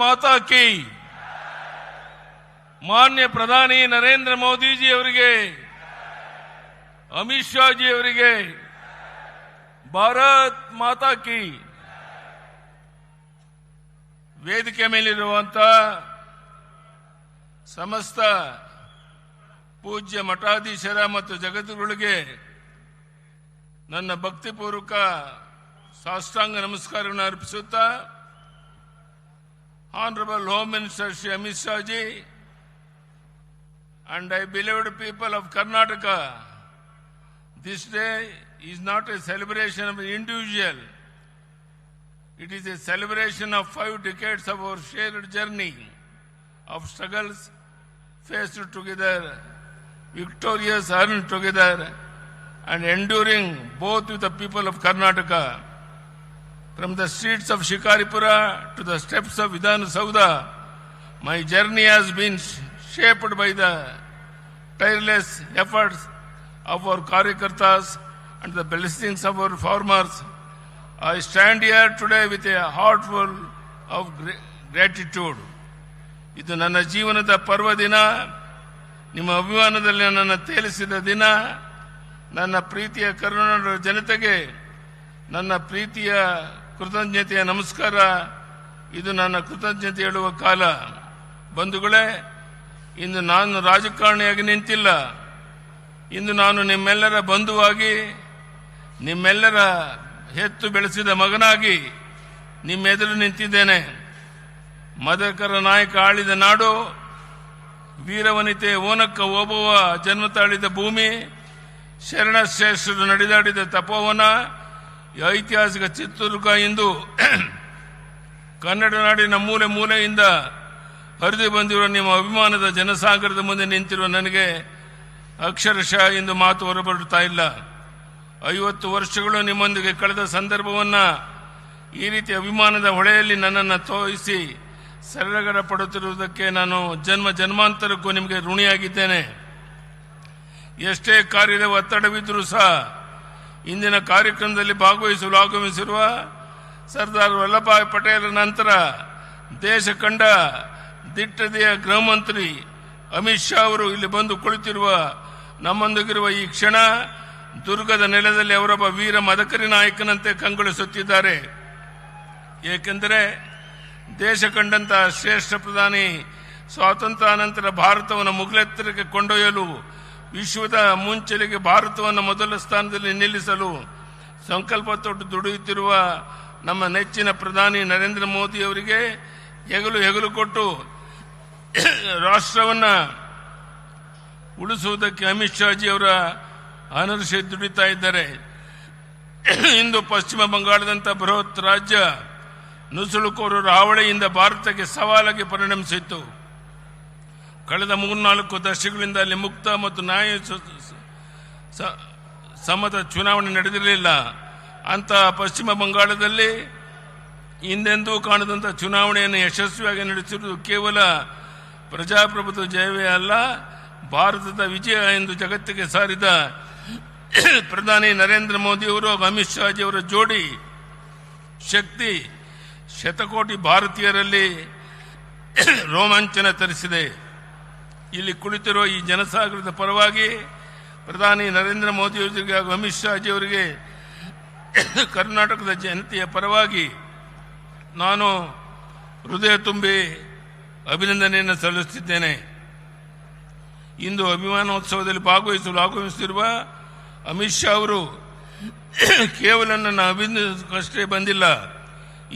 ಮಾತಾ ಕಿ. ಮಾನ್ಯ ಪ್ರಧಾನಿ ನರೇಂದ್ರ ಮೋದಿಜಿ ಅವರಿಗೆ, ಅಮಿತ್ ಶಾ ಜಿ ಅವರಿಗೆ ಭಾರತ್ ಮಾತಾ ಕಿ. ವೇದಿಕೆ ಮೇಲಿರುವಂತಹ ಸಮಸ್ತ ಪೂಜ್ಯ ಮಠಾಧೀಶರ ಮತ್ತು ಜಗದ್ಗುರುಗಳಿಗೆ ನನ್ನ ಭಕ್ತಿಪೂರ್ವಕ ಸಾಷ್ಟಾಂಗ ನಮಸ್ಕಾರವನ್ನು ಅರ್ಪಿಸುತ್ತಾ, Honorable Home Minister Shri Amit Shah ji and I beloved people of Karnataka, this day is not a celebration of an individual. It is a celebration of 5 decades of our shared journey of struggles faced together, victorious earned together, and enduring both with the people of Karnataka. From the streets of Shikaripura to the steps of Vidhana Saudha, my journey has been shaped by the tireless efforts of our Karyakartas and the blessings of our farmers. I stand here today with a heart full of gratitude. ಇದು ನನ್ನ ಜೀವನದ ಪರ್ವ ದಿನ, ನಿಮ್ಮ ಅಭಿಮಾನದಲ್ಲಿ ನನ್ನನ್ನು ತೇಲಿಸಿದ ದಿನ. ನನ್ನ ಪ್ರೀತಿಯ ಕರುನಾಡ ಜನತೆಗೆ ನನ್ನ ಪ್ರೀತಿಯ ಕೃತಜ್ಞತೆಯ ನಮಸ್ಕಾರ. ಇದು ನನ್ನ ಕೃತಜ್ಞತೆ ಹೇಳುವ ಕಾಲ. ಬಂಧುಗಳೇ, ಇಂದು ನಾನು ರಾಜಕಾರಣಿಯಾಗಿ ನಿಂತಿಲ್ಲ. ಇಂದು ನಾನು ನಿಮ್ಮೆಲ್ಲರ ಬಂಧುವಾಗಿ, ನಿಮ್ಮೆಲ್ಲರ ಹೆತ್ತು ಬೆಳೆಸಿದ ಮಗನಾಗಿ ನಿಮ್ಮೆದುರು ನಿಂತಿದ್ದೇನೆ. ಮದಕರ ನಾಯಕ ಆಳಿದ ನಾಡು, ವೀರವನಿತೆ ಓನಕ್ಕ ಓಬವ್ವ ಜನ್ಮ ತಾಳಿದ ಭೂಮಿ, ಶರಣಶ್ರೇಷ್ಠರು ನಡೆದಾಡಿದ ತಪೋವನ, ಐತಿಹಾಸಿಕ ಚಿತ್ರದುರ್ಗ ಇಂದು ಕನ್ನಡ ನಾಡಿನ ಮೂಲೆ ಮೂಲೆಯಿಂದ ಹರಿದು ಬಂದಿರುವ ನಿಮ್ಮ ಅಭಿಮಾನದ ಜನಸಾಗರದ ಮುಂದೆ ನಿಂತಿರುವ ನನಗೆ ಅಕ್ಷರಶಃ ಇಂದು ಮಾತು ಹೊರಬರುತ್ತಾ ಇಲ್ಲ. 50 ವರ್ಷಗಳು ನಿಮ್ಮೊಂದಿಗೆ ಕಳೆದ ಸಂದರ್ಭವನ್ನು ಈ ರೀತಿ ಅಭಿಮಾನದ ಹೊಳೆಯಲ್ಲಿ ನನ್ನನ್ನು ತೋರಿಸಿ ಸರಳಗಡ ಪಡುತ್ತಿರುವುದಕ್ಕೆ ನಾನು ಜನ್ಮ ಜನ್ಮಾಂತರಕ್ಕೂ ನಿಮಗೆ ಋಣಿಯಾಗಿದ್ದೇನೆ. ಎಷ್ಟೇ ಕಾರ್ಯದ ಒತ್ತಡವಿದ್ದರೂ ಸಹ ಇಂದಿನ ಕಾರ್ಯಕ್ರಮದಲ್ಲಿ ಭಾಗವಹಿಸಲು ಆಗಮಿಸಿರುವ ಸರ್ದಾರ್ ವಲ್ಲಭಭಾಯಿ ಪಟೇಲ್ ನಂತರ ದೇಶ ಕಂಡ ದಿಟ್ಟತೆಯ ಗೃಹ ಮಂತ್ರಿ ಅಮಿತ್ ಶಾ ಅವರು ಇಲ್ಲಿ ಬಂದು ಕುಳಿತಿರುವ ನಮ್ಮೊಂದಿಗಿರುವ ಈ ಕ್ಷಣ, ದುರ್ಗದ ನೆಲದಲ್ಲಿ ಅವರೊಬ್ಬ ವೀರ ಮದಕರಿ ನಾಯಕನಂತೆ ಕಂಗೊಳಿಸುತ್ತಿದ್ದಾರೆ. ಏಕೆಂದರೆ ದೇಶ ಕಂಡಂತಹ ಶ್ರೇಷ್ಠ ಪ್ರಧಾನಿ ಸ್ವಾತಂತ್ರ್ಯಾನಂತರ ಭಾರತವನ್ನು ಮುಗಿಲೆತ್ತರಕ್ಕೆ ಕೊಂಡೊಯ್ಯಲು, ವಿಶ್ವದ ಮುಂಚೆಲೆಗೆ ಭಾರತವನ್ನು ಮೊದಲ ಸ್ಥಾನದಲ್ಲಿ ನಿಲ್ಲಿಸಲು ಸಂಕಲ್ಪ ತೊಟ್ಟು ದುಡಿಯುತ್ತಿರುವ ನಮ್ಮ ನೆಚ್ಚಿನ ಪ್ರಧಾನಿ ನರೇಂದ್ರ ಮೋದಿ ಅವರಿಗೆ ಹೆಗಲು ಕೊಟ್ಟು ರಾಷ್ಟ್ರವನ್ನು ಉಳಿಸುವುದಕ್ಕೆ ಅಮಿತ್ ಶಾ ಜಿ ಅವರ ಅನರ್ಷೆ ದುಡಿತಾ ಇದ್ದಾರೆ. ಇಂದು ಪಶ್ಚಿಮ ಬಂಗಾಳದಂಥ ಬೃಹತ್ ರಾಜ್ಯ ನುಸುಳುಕೋರರ ಹಾವಳಿಯಿಂದ ಭಾರತಕ್ಕೆ ಸವಾಲಾಗಿ ಪರಿಣಮಿಸಿತ್ತು. ಕಳೆದ 3-4 ದಶಕಗಳಿಂದ ಅಲ್ಲಿ ಮುಕ್ತ ಮತ್ತು ನ್ಯಾಯ ಸಮ್ಮತ ಚುನಾವಣೆ ನಡೆದಿರಲಿಲ್ಲ. ಅಂತಹ ಪಶ್ಚಿಮ ಬಂಗಾಳದಲ್ಲಿ ಹಿಂದೆಂದೂ ಕಾಣದಂಥ ಚುನಾವಣೆಯನ್ನು ಯಶಸ್ವಿಯಾಗಿ ನಡೆಸಿರುವುದು ಕೇವಲ ಪ್ರಜಾಪ್ರಭುತ್ವ ಜಯವೇ ಅಲ್ಲ, ಭಾರತದ ವಿಜಯ ಎಂದು ಜಗತ್ತಿಗೆ ಸಾರಿದ ಪ್ರಧಾನಿ ನರೇಂದ್ರ ಮೋದಿಯವರು ಅಮಿತ್ ಶಾ ಜಿ ಅವರ ಜೋಡಿ ಶಕ್ತಿ ಶತಕೋಟಿ ಭಾರತೀಯರಲ್ಲಿ ರೋಮಾಂಚನ ತರಿಸಿದೆ. ಇಲ್ಲಿ ಕುಳಿತಿರುವ ಈ ಜನಸಾಗರದ ಪರವಾಗಿ ಪ್ರಧಾನಿ ನರೇಂದ್ರ ಮೋದಿ ಅವರಿಗೆ ಹಾಗೂ ಅಮಿತ್ ಶಾ ಜಿ ಅವರಿಗೆ ಕರ್ನಾಟಕದ ಜನತೆಯ ಪರವಾಗಿ ನಾನು ಹೃದಯ ತುಂಬಿ ಅಭಿನಂದನೆಯನ್ನು ಸಲ್ಲಿಸುತ್ತಿದ್ದೇನೆ. ಇಂದು ಅಭಿಮಾನೋತ್ಸವದಲ್ಲಿ ಭಾಗವಹಿಸಲು ಆಗಮಿಸುತ್ತಿರುವ ಅಮಿತ್ ಶಾ ಅವರು ಕೇವಲ ನನ್ನ ಅಭಿನಂದನೆಗಷ್ಟೇ ಬಂದಿಲ್ಲ.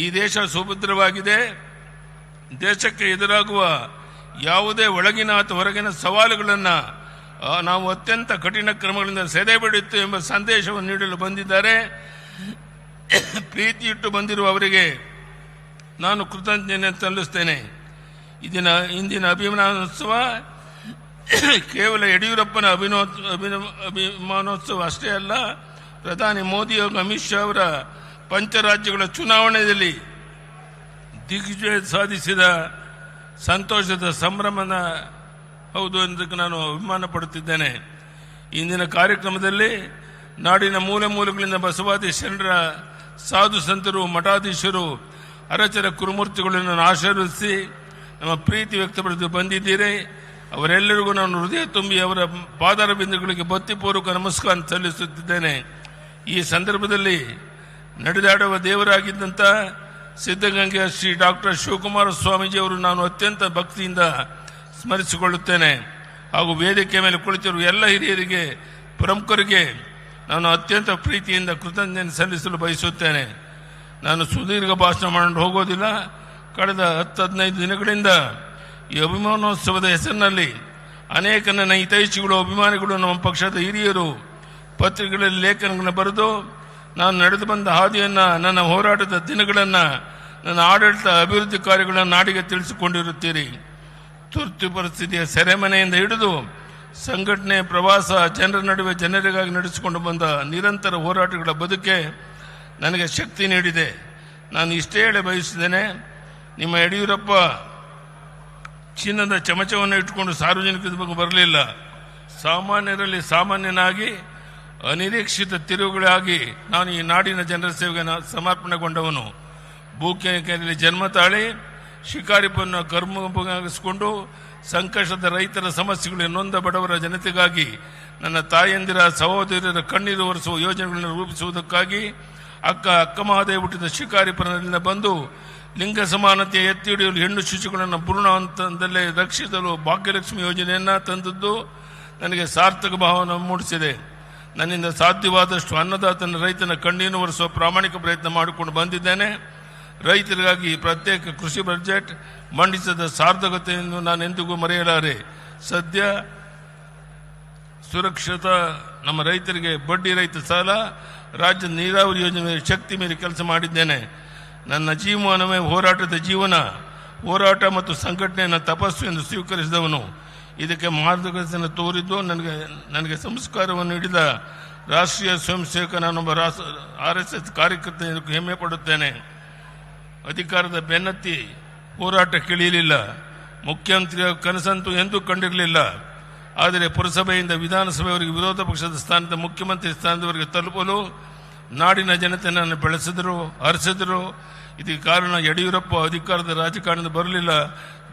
ಈ ದೇಶ ಸುಭದ್ರವಾಗಿದೆ. ದೇಶಕ್ಕೆ ಎದುರಾಗುವ ಯಾವುದೇ ಒಳಗಿನ ಅಥವಾ ಹೊರಗಿನ ಸವಾಲುಗಳನ್ನು ನಾವು ಅತ್ಯಂತ ಕಠಿಣ ಕ್ರಮಗಳಿಂದ ಸೆದೆಬಿಡುತ್ತೇವೆ ಎಂಬ ಸಂದೇಶವನ್ನು ನೀಡಲು ಬಂದಿದ್ದಾರೆ. ಪ್ರೀತಿಯಿಟ್ಟು ಬಂದಿರುವ ಅವರಿಗೆ ನಾನು ಕೃತಜ್ಞತೆ ಸಲ್ಲಿಸುತ್ತೇನೆ. ಇಂದಿನ ಅಭಿಮಾನೋತ್ಸವ ಕೇವಲ ಯಡಿಯೂರಪ್ಪನ ಅಭಿಮಾನೋತ್ಸವ ಅಷ್ಟೇ ಅಲ್ಲ, ಪ್ರಧಾನಿ ಮೋದಿ ಹಾಗೂ ಅಮಿತ್ ಶಾ ಅವರ ಪಂಚರಾಜ್ಯಗಳ ಚುನಾವಣೆಯಲ್ಲಿ ದಿಗ್ವಿಜಯ ಸಾಧಿಸಿದ ಸಂತೋಷದ ಸಂಭ್ರಮದ ಹೌದು ಎಂದಕ್ಕೆ ನಾನು ಅಭಿಮಾನ ಪಡುತ್ತಿದ್ದೇನೆ. ಇಂದಿನ ಕಾರ್ಯಕ್ರಮದಲ್ಲಿ ನಾಡಿನ ಮೂಲೆ ಮೂಲೆಗಳಿಂದ ಬಸವಾದಿ ಶರಣರ ಸಾಧು ಸಂತರು, ಮಠಾಧೀಶರು, ಅರಚರ ಕುರುಮೂರ್ತಿಗಳನ್ನು ಆಶೀರ್ವದಿಸಿ ನಮ್ಮ ಪ್ರೀತಿ ವ್ಯಕ್ತಪಡಿಸಿ ಬಂದಿದ್ದೀರಿ. ಅವರೆಲ್ಲರಿಗೂ ನಾನು ಹೃದಯ ತುಂಬಿ ಅವರ ಪಾದಾರ ಬಿಂದುಗಳಿಗೆ ಭಕ್ತಿಪೂರ್ವಕ ನಮಸ್ಕಾರ ಸಲ್ಲಿಸುತ್ತಿದ್ದೇನೆ. ಈ ಸಂದರ್ಭದಲ್ಲಿ ನಡೆದಾಡುವ ದೇವರಾಗಿದ್ದಂಥ ಸಿದ್ಧಗಂಗೆಯ ಶ್ರೀ ಡಾಕ್ಟರ್ ಶಿವಕುಮಾರ ಸ್ವಾಮೀಜಿಯವರು ನಾನು ಅತ್ಯಂತ ಭಕ್ತಿಯಿಂದ ಸ್ಮರಿಸಿಕೊಳ್ಳುತ್ತೇನೆ. ಹಾಗೂ ವೇದಿಕೆ ಮೇಲೆ ಕುಳಿತಿರುವ ಎಲ್ಲ ಹಿರಿಯರಿಗೆ, ಪ್ರಮುಖರಿಗೆ ನಾನು ಅತ್ಯಂತ ಪ್ರೀತಿಯಿಂದ ಕೃತಜ್ಞತೆ ಸಲ್ಲಿಸಲು ಬಯಸುತ್ತೇನೆ. ನಾನು ಸುದೀರ್ಘ ಭಾಷಣ ಮಾಡಿ ಹೋಗೋದಿಲ್ಲ. ಕಳೆದ 10-15 ದಿನಗಳಿಂದ ಈ ಅಭಿಮಾನೋತ್ಸವದ ಹೆಸರಿನಲ್ಲಿ ಅನೇಕ ನನ್ನ ಹಿತೈಷಿಗಳು, ಅಭಿಮಾನಿಗಳು, ನಮ್ಮ ಪಕ್ಷದ ಹಿರಿಯರು ಪತ್ರಿಕೆಗಳಲ್ಲಿ ಲೇಖನಗಳನ್ನು ಬರೆದು ನಾನು ನಡೆದು ಬಂದ ಹಾದಿಯನ್ನು, ನನ್ನ ಹೋರಾಟದ ದಿನಗಳನ್ನು, ನನ್ನ ಆಡಳಿತ ಅಭಿವೃದ್ಧಿ ಕಾರ್ಯಗಳನ್ನು ನಾಡಿಗೆ ತಿಳಿಸಿಕೊಂಡಿರುತ್ತೀರಿ. ತುರ್ತು ಪರಿಸ್ಥಿತಿಯ ಸೆರೆಮನೆಯಿಂದ ಹಿಡಿದು ಸಂಘಟನೆ, ಪ್ರವಾಸ, ಜನರ ನಡುವೆ ಜನರಿಗಾಗಿ ನಡೆಸಿಕೊಂಡು ಬಂದ ನಿರಂತರ ಹೋರಾಟಗಳ ಬದುಕೆ ನನಗೆ ಶಕ್ತಿ ನೀಡಿದೆ. ನಾನು ಇಷ್ಟೇ ಹೇಳಿ ಬಯಸಿದ್ದೇನೆ, ನಿಮ್ಮ ಯಡಿಯೂರಪ್ಪ ಚಿನ್ನದ ಚಮಚವನ್ನು ಇಟ್ಟುಕೊಂಡು ಸಾರ್ವಜನಿಕರ ಬಗ್ಗೆ ಬರಲಿಲ್ಲ. ಸಾಮಾನ್ಯರಲ್ಲಿ ಸಾಮಾನ್ಯನಾಗಿ ಅನಿರೀಕ್ಷಿತ ತಿರುವುಗಳಾಗಿ ನಾನು ಈ ನಾಡಿನ ಜನರ ಸೇವೆಗೆ ಸಮರ್ಪಣೆಗೊಂಡವನು. ಭೂಕೇರಿಯಲ್ಲಿ ಜನ್ಮ ತಾಳಿ ಶಿಕಾರಿಪನ್ನು ಕರ್ಮಗಿಸಿಕೊಂಡು ಸಂಕಷ್ಟದ ರೈತರ ಸಮಸ್ಯೆಗಳು, ನೊಂದ ಬಡವರ ಜನತೆಗಾಗಿ, ನನ್ನ ತಾಯಂದಿರ ಸಹೋದರರ ಕಣ್ಣೀರು ಒರೆಸುವ ಯೋಜನೆಗಳನ್ನು ರೂಪಿಸುವುದಕ್ಕಾಗಿ ಅಕ್ಕ ಮಹಾದೇವ ಹುಟ್ಟಿದ ಶಿಕಾರಿಪುರದಿಂದ ಬಂದು ಲಿಂಗ ಸಮಾನತೆಯ ಎತ್ತಿ ಹಿಡಿಯಲು ಹೆಣ್ಣು ಶಿಶುಗಳನ್ನು ಭ್ರೂಣ ಹಂತದಲ್ಲೇ ರಕ್ಷಿಸಲು ಭಾಗ್ಯಲಕ್ಷ್ಮಿ ಯೋಜನೆಯನ್ನು ತಂದದ್ದು ನನಗೆ ಸಾರ್ಥಕ ಭಾವನೆ ಮೂಡಿಸಿದೆ. ನನ್ನಿಂದ ಸಾಧ್ಯವಾದಷ್ಟು ಅನ್ನದಾತನ, ರೈತನ ಕಣ್ಣೀರು ಒರೆಸುವ ಪ್ರಾಮಾಣಿಕ ಪ್ರಯತ್ನ ಮಾಡಿಕೊಂಡು ಬಂದಿದ್ದೇನೆ. ರೈತರಿಗಾಗಿ ಪ್ರತ್ಯೇಕ ಕೃಷಿ ಬಜೆಟ್ ಮಂಡಿಸಿದ ಸಾರ್ಥಕತೆಯನ್ನು ನಾನು ಎಂದಿಗೂ ಮರೆಯಲಾರೆ. ಸದ್ಯ ಸುರಕ್ಷಿತ ನಮ್ಮ ರೈತರಿಗೆ ಬಡ್ಡಿ ರಹಿತ ಸಾಲ, ರಾಜ್ಯದ ನೀರಾವರಿ ಯೋಜನೆ ಶಕ್ತಿ ಮೀರಿ ಕೆಲಸ ಮಾಡಿದ್ದೇನೆ. ನನ್ನ ಜೀವನವೇ ಹೋರಾಟದ ಜೀವನ. ಹೋರಾಟ ಮತ್ತು ಸಂಘಟನೆಯನ್ನು ತಪಸ್ಸು ಎಂದು ಸ್ವೀಕರಿಸಿದವನು. ಇದಕ್ಕೆ ಮಾರ್ಗದರ್ಶನ ತೋರಿದ್ದು ನನಗೆ ಸಂಸ್ಕಾರವನ್ನು ನೀಡಿದ ರಾಷ್ಟ್ರೀಯ ಸ್ವಯಂ ಸೇವಕ, ನಾನೊಬ್ಬ RSS ಕಾರ್ಯಕರ್ತ ಹೆಮ್ಮೆ ಪಡುತ್ತೇನೆ. ಅಧಿಕಾರದ ಬೆನ್ನತ್ತಿ ಹೋರಾಟಕ್ಕಿಳಿಯಲಿಲ್ಲ. ಮುಖ್ಯಮಂತ್ರಿಯ ಕನಸಂತೂ ಎಂದೂ ಕಂಡಿರಲಿಲ್ಲ. ಆದರೆ ಪುರಸಭೆಯಿಂದ ವಿಧಾನಸಭೆಯವರೆಗೆ ವಿರೋಧ ಪಕ್ಷದ ಸ್ಥಾನದ ಮುಖ್ಯಮಂತ್ರಿ ಸ್ಥಾನದವರೆಗೆ ತಲುಪಲು ನಾಡಿನ ಜನತೆ ನನ್ನ ಬೆಳೆಸಿದರು, ಹರಿಸಿದರು. ಇದಕ್ಕೆ ಕಾರಣ ಯಡಿಯೂರಪ್ಪ ಅಧಿಕಾರದ ರಾಜಕಾರಣದ ಬರಲಿಲ್ಲ,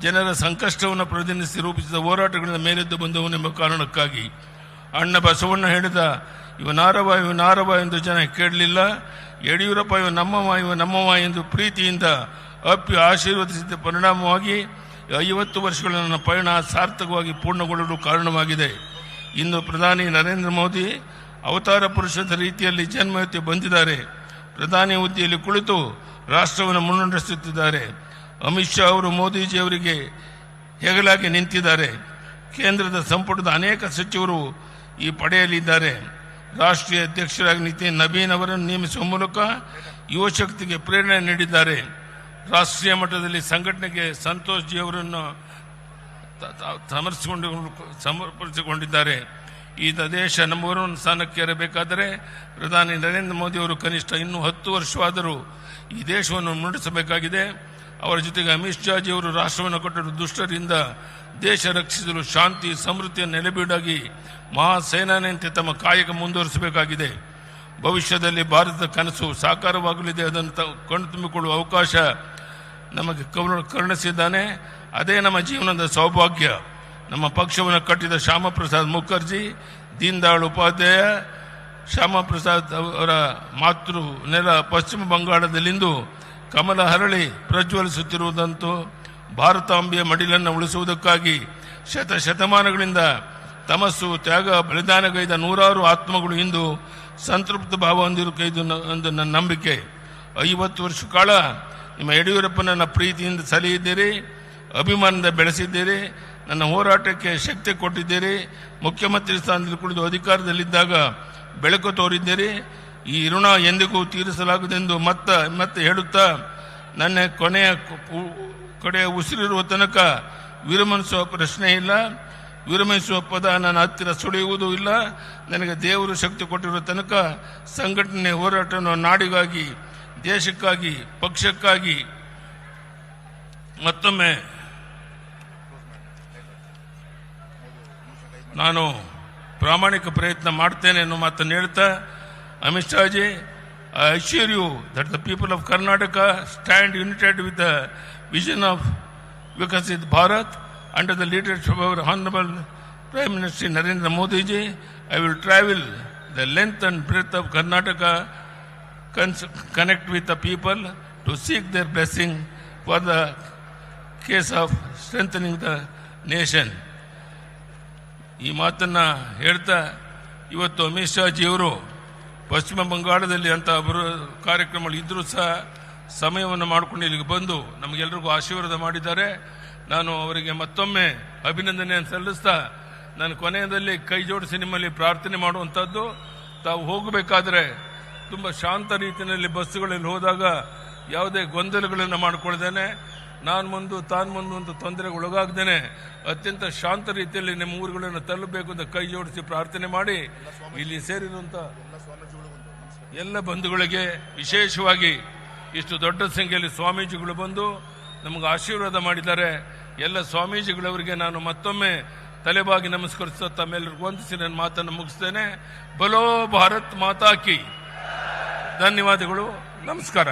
ಜನರ ಸಂಕಷ್ಟವನ್ನು ಪ್ರತಿನಿಧಿಸಿ ರೂಪಿಸಿದ ಹೋರಾಟಗಳಿಂದ ಮೇಲೆದ್ದು ಬಂದವನೆಂಬ ಕಾರಣಕ್ಕಾಗಿ. ಅಣ್ಣ ಬಸವಣ್ಣ ಹೇಳಿದ ಇವ ನಾರವ ಎಂದು ಜನ ಕೇಳಲಿಲ್ಲ. ಯಡಿಯೂರಪ್ಪ ಇವ ನಮ್ಮವ ಎಂದು ಪ್ರೀತಿಯಿಂದ ಅಪ್ಪಿ ಆಶೀರ್ವದಿಸಿದ ಪರಿಣಾಮವಾಗಿ 50 ವರ್ಷಗಳ ನನ್ನ ಪಯಣ ಸಾರ್ಥಕವಾಗಿ ಪೂರ್ಣಗೊಳ್ಳಲು ಕಾರಣವಾಗಿದೆ. ಇಂದು ಪ್ರಧಾನಿ ನರೇಂದ್ರ ಮೋದಿ ಅವತಾರ ಪುರುಷದ ರೀತಿಯಲ್ಲಿ ಜನ್ಮವೆತ್ತಿ ಬಂದಿದ್ದಾರೆ. ಪ್ರಧಾನಿ ಹುದ್ದೆಯಲ್ಲಿ ಕುಳಿತು ರಾಷ್ಟ್ರವನ್ನು ಮುನ್ನಡೆಸುತ್ತಿದ್ದಾರೆ. ಅಮಿತ್ ಶಾ ಅವರು ಮೋದಿಜಿಯವರಿಗೆ ಹೆಗಲಾಗಿ ನಿಂತಿದ್ದಾರೆ. ಕೇಂದ್ರದ ಸಂಪುಟದ ಅನೇಕ ಸಚಿವರು ಈ ಪಡೆಯಲಿದ್ದಾರೆ. ರಾಷ್ಟ್ರೀಯ ಅಧ್ಯಕ್ಷರಾಗಿ ನಿತಿನ್ ನಬೀನ್ ಅವರನ್ನು ನೇಮಿಸುವ ಮೂಲಕ ಯುವಶಕ್ತಿಗೆ ಪ್ರೇರಣೆ ನೀಡಿದ್ದಾರೆ. ರಾಷ್ಟ್ರೀಯ ಮಟ್ಟದಲ್ಲಿ ಸಂಘಟನೆಗೆ ಸಂತೋಷ್ ಜಿ ಅವರನ್ನು ಸಮರ್ಪಿಸಿಕೊಂಡಿದ್ದಾರೆ. ಈ ದೇಶ ನಂಬರ್ 1 ಸ್ಥಾನಕ್ಕೆ ಏರಬೇಕಾದರೆ ಪ್ರಧಾನಿ ನರೇಂದ್ರ ಮೋದಿ ಅವರು ಕನಿಷ್ಠ ಇನ್ನೂ 10 ವರ್ಷವಾದರೂ ಈ ದೇಶವನ್ನು ಮುನ್ನಡೆಸಬೇಕಾಗಿದೆ. ಅವರ ಜೊತೆಗೆ ಅಮಿತ್ ಶಾ ಜಿ ಅವರು ರಾಷ್ಟ್ರವನ್ನು ಕಟ್ಟಲು ದುಷ್ಟರಿಂದ ದೇಶ ರಕ್ಷಿಸಲು ಶಾಂತಿ ಸಮೃದ್ಧಿಯನ್ನು ನೆಲೆಬೀಡಾಗಿ ಮಹಾಸೇನಾನಿಯಂತೆ ತಮ್ಮ ಕಾಯಕ ಮುಂದುವರಿಸಬೇಕಾಗಿದೆ. ಭವಿಷ್ಯದಲ್ಲಿ ಭಾರತದ ಕನಸು ಸಾಕಾರವಾಗಲಿದೆ. ಅದನ್ನು ಕಣ್ತುಂಬಿಕೊಳ್ಳುವ ಅವಕಾಶ ನಮಗೆ ಕರುಣಿಸಿದ್ದಾನೆ. ಅದೇ ನಮ್ಮ ಜೀವನದ ಸೌಭಾಗ್ಯ. ನಮ್ಮ ಪಕ್ಷವನ್ನು ಕಟ್ಟಿದ ಶ್ಯಾಮ ಪ್ರಸಾದ್ ಮುಖರ್ಜಿ, ದೀನ್ ದಯಾಳ್ ಉಪಾಧ್ಯಾಯ, ಶ್ಯಾಮ ಪ್ರಸಾದ್ ಅವರ ಮಾತೃ ನೆಲ ಪಶ್ಚಿಮ ಬಂಗಾಳದಲ್ಲಿಂದು ಕಮಲ ಹರಳಿ ಪ್ರಜ್ವಲಿಸುತ್ತಿರುವುದಂತೂ ಭಾರತಾಂಬೆಯ ಮಡಿಲನ್ನು ಉಳಿಸುವುದಕ್ಕಾಗಿ ಶತಮಾನಗಳಿಂದ ತಮಸ್ಸು, ತ್ಯಾಗ, ಬಲಿದಾನಗೈದ ನೂರಾರು ಆತ್ಮಗಳು ಇಂದು ಸಂತೃಪ್ತ ಭಾವ ಹೊಂದಿರುವುದು ಎಂದು ನನ್ನ ನಂಬಿಕೆ. 50 ವರ್ಷ ಕಾಲ ನಿಮ್ಮ ಯಡಿಯೂರಪ್ಪನನ್ನ ಪ್ರೀತಿಯಿಂದ ಸಲಹಿದ್ದೀರಿ, ಅಭಿಮಾನದಿಂದ ಬೆಳೆಸಿದ್ದೀರಿ, ನನ್ನ ಹೋರಾಟಕ್ಕೆ ಶಕ್ತಿ ಕೊಟ್ಟಿದ್ದೀರಿ. ಮುಖ್ಯಮಂತ್ರಿ ಸ್ಥಾನದಲ್ಲಿ ಕುಳಿತು ಅಧಿಕಾರದಲ್ಲಿದ್ದಾಗ ಬೆಳಕು ತೋರಿದ್ದೀರಿ. ಈ ಋಣ ಎಂದಿಗೂ ತೀರಿಸಲಾಗುವುದೆಂದು ಮತ್ತೆ ಹೇಳುತ್ತಾ ನನ್ನ ಕಡೆಯ ಉಸಿರಿರುವ ತನಕ ವಿರಮಿಸುವ ಪ್ರಶ್ನೆ ಇಲ್ಲ. ವಿರಮಿಸುವ ಪದ ನನ್ನ ಹತ್ತಿರ ಸುಳಿಯುವುದೂ ಇಲ್ಲ. ನನಗೆ ದೇವರು ಶಕ್ತಿ ಕೊಟ್ಟಿರುವ ತನಕ ಸಂಘಟನೆ ಹೋರಾಟವನ್ನು ನಾಡಿಗಾಗಿ, ದೇಶಕ್ಕಾಗಿ, ಪಕ್ಷಕ್ಕಾಗಿ ಮತ್ತೊಮ್ಮೆ ನಾನು ಪ್ರಾಮಾಣಿಕ ಪ್ರಯತ್ನ ಮಾಡ್ತೇನೆ ಅನ್ನೋ ಮಾತನ್ನು ಹೇಳ್ತಾ, Amit Shah G, I assure you that the people of Karnataka stand united with the vision of Vikasit Bharat under the leadership of our Honorable Prime Minister Narendra Modi ji. I will travel the length and breadth of Karnataka, connect with the people to seek their blessing for the case of strengthening the nation. ಈ ಮಾತನ್ನ ಹೇಳ್ತಾ ಇವತ್ತು ಅಮಿತ್ ಶಾ ಜಿಯವರು ಪಶ್ಚಿಮ ಬಂಗಾಳದಲ್ಲಿ ಅಂತ ಕಾರ್ಯಕ್ರಮಗಳು ಇದ್ರೂ ಸಹ ಸಮಯವನ್ನು ಮಾಡಿಕೊಂಡು ಇಲ್ಲಿಗೆ ಬಂದು ನಮಗೆಲ್ಲರಿಗೂ ಆಶೀರ್ವಾದ ಮಾಡಿದ್ದಾರೆ. ನಾನು ಅವರಿಗೆ ಮತ್ತೊಮ್ಮೆ ಅಭಿನಂದನೆಯನ್ನು ಸಲ್ಲಿಸ್ತಾ ನಾನು ಕೊನೆಯದಲ್ಲಿ ಕೈ ಜೋಡಿಸಿ ನಿಮ್ಮಲ್ಲಿ ಪ್ರಾರ್ಥನೆ ಮಾಡುವಂಥದ್ದು, ತಾವು ಹೋಗಬೇಕಾದ್ರೆ ತುಂಬ ಶಾಂತ ರೀತಿಯಲ್ಲಿ ಬಸ್ಸುಗಳಲ್ಲಿ ಹೋದಾಗ ಯಾವುದೇ ಗೊಂದಲಗಳನ್ನು ಮಾಡಿಕೊಳ್ದೇನೆ, ನಾನು ಮುಂದೆ ತಾನು ಮುಂದೆ ಅಂತ ತೊಂದರೆಗೆ ಒಳಗಾಗ್ದೇನೆ ಅತ್ಯಂತ ಶಾಂತ ರೀತಿಯಲ್ಲಿ ನಿಮ್ಮ ಊರುಗಳನ್ನು ತಲುಪಬೇಕು ಅಂತ ಕೈ ಜೋಡಿಸಿ ಪ್ರಾರ್ಥನೆ ಮಾಡಿ ಇಲ್ಲಿ ಸೇರಿರುವಂಥ ಎಲ್ಲ ಬಂಧುಗಳಿಗೆ, ವಿಶೇಷವಾಗಿ ಇಷ್ಟು ದೊಡ್ಡ ಸಂಖ್ಯೆಯಲ್ಲಿ ಸ್ವಾಮೀಜಿಗಳು ಬಂದು ನಮಗೆ ಆಶೀರ್ವಾದ ಮಾಡಿದ್ದಾರೆ. ಎಲ್ಲ ಸ್ವಾಮೀಜಿಗಳವರಿಗೆ ನಾನು ಮತ್ತೊಮ್ಮೆ ತಲೆಬಾಗಿ ನಮಸ್ಕರಿಸ್ತಾ ತಮ್ಮೆಲ್ಲರಿಗೂ ವಂದಿಸಿ ನನ್ನ ಮಾತನ್ನು ಮುಗಿಸ್ತೇನೆ. ಬಲೋ ಭಾರತ್ ಮಾತಾ ಕಿ. ಧನ್ಯವಾದಗಳು. ನಮಸ್ಕಾರ.